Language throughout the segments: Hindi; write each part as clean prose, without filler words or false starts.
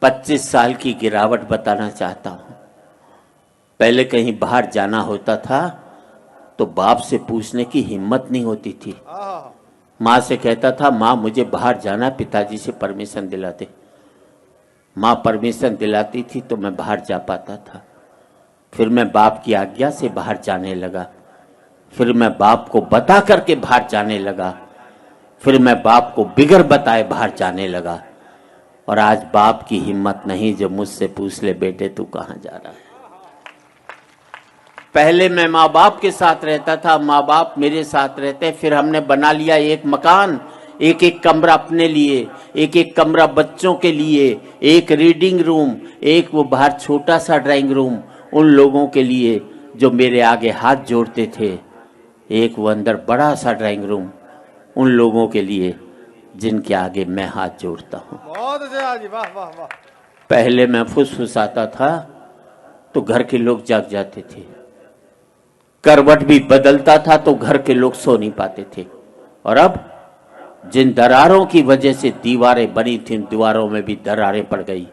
25 साल की गिरावट बताना चाहता हूं। पहले कहीं बाहर जाना होता था तो बाप से पूछने की हिम्मत नहीं होती थी। माँ से कहता था माँ मुझे बाहर जाना, पिताजी से परमिशन दिलाते। माँ परमिशन दिलाती थी तो मैं बाहर जा पाता था। फिर मैं बाप की आज्ञा से बाहर जाने लगा। फिर मैं बाप को बता करके बाहर जाने लगा। फिर मैं बाप को बिगर बताए बाहर जाने लगा। और आज बाप की हिम्मत नहीं जो मुझसे पूछ ले बेटे तू कहाँ जा रहा है। पहले मैं माँ बाप के साथ रहता था, माँ बाप मेरे साथ रहते। फिर हमने बना लिया एक मकान, एक एक कमरा अपने लिए, एक एक कमरा बच्चों के लिए, एक रीडिंग रूम, एक वो बाहर छोटा सा ड्राइंग रूम उन लोगों के लिए जो मेरे आगे हाथ जोड़ते थे, एक वो अंदर बड़ा सा ड्राइंग रूम उन लोगों के लिए जिनके आगे मैं हाथ जोड़ता हूँ। बहुत अच्छा जी, वाह वाह वाह। पहले मैं फुसफुसाता था तो घर के लोग जाग जाते थे, करवट भी बदलता था तो घर के लोग सो नहीं पाते थे। और अब जिन दरारों की वजह से दीवारें बनी थी उन दीवारों में भी दरारें पड़ गई।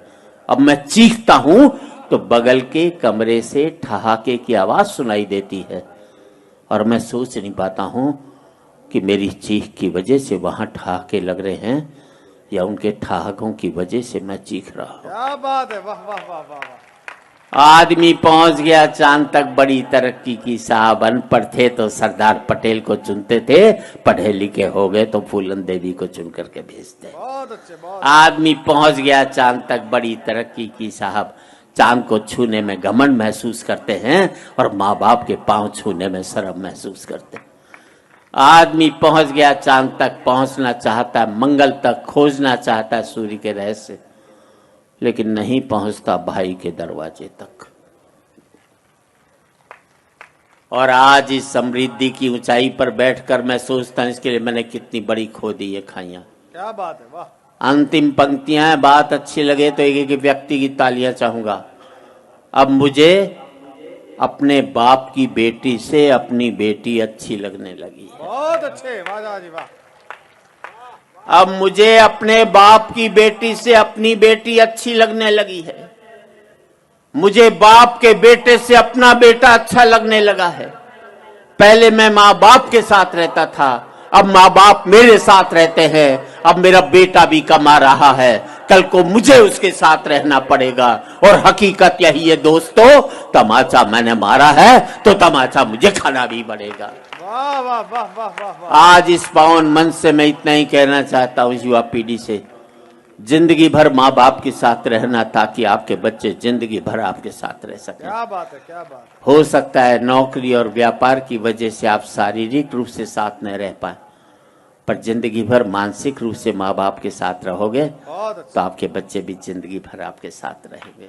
अब मैं चीखता हूं तो बगल के कमरे से ठहाके की आवाज सुनाई देती है और मैं सोच नहीं पाता हूं कि मेरी चीख की वजह से वहां ठहाके लग रहे हैं या उनके ठहाकों की वजह से मैं चीख रहा हूं। क्या बात है, वाह वाह वाह वाह वाह। आदमी पहुंच गया चांद तक, बड़ी तरक्की की साहब। अनपढ़ थे तो सरदार पटेल को चुनते थे, पढ़े लिखे हो गए तो फूलन देवी को चुन करके भेजते। बहुत अच्छे, बहुत आदमी पहुंच गया चांद तक, बड़ी तरक्की की साहब। चांद को छूने में घमंड महसूस करते हैं और माँ बाप के पांव छूने में शर्म महसूस करते हैं। आदमी पहुंच गया चांद तक, पहुंचना चाहता है, मंगल तक खोजना चाहता है सूर्य के रहस्य, लेकिन नहीं पहुंचता भाई के दरवाजे तक। और आज इस समृद्धि की ऊंचाई पर बैठकर मैं सोचता हूं इसके लिए मैंने कितनी बड़ी खो दी ये खाइयां। क्या बात है, वाह। अंतिम पंक्तियां हैं, बात अच्छी लगे तो एक एक व्यक्ति की तालियां चाहूंगा। अब मुझे अपने बाप की बेटी से अपनी बेटी अच्छी लगने लगी है। बहुत अच्छे, वाह जी वाह। अब मुझे अपने बाप की बेटी से अपनी बेटी अच्छी लगने लगी है। मुझे बाप के बेटे से अपना बेटा अच्छा लगने लगा है। पहले मैं माँ बाप के साथ रहता था, अब माँ बाप मेरे साथ रहते हैं। अब मेरा बेटा भी कमा रहा है, कल को मुझे उसके साथ रहना पड़ेगा। और हकीकत यही है दोस्तों, तमाचा मैंने मारा है तो तमाचा मुझे खाना भी पड़ेगा। वाह वाह वाह वाह वाह वाह। आज इस पावन मंच से मैं इतना ही कहना चाहता हूं युवा पीढ़ी से, जिंदगी भर माँ बाप के साथ रहना ताकि आपके बच्चे जिंदगी भर आपके साथ रह सकें। क्या बात है, क्या बात है। हो सकता है नौकरी और व्यापार की वजह से आप शारीरिक रूप से साथ न रह पाए, पर जिंदगी भर मानसिक रूप से माँ बाप के साथ रहोगे बहुत अच्छा। तो आपके बच्चे भी जिंदगी भर आपके साथ रहेंगे।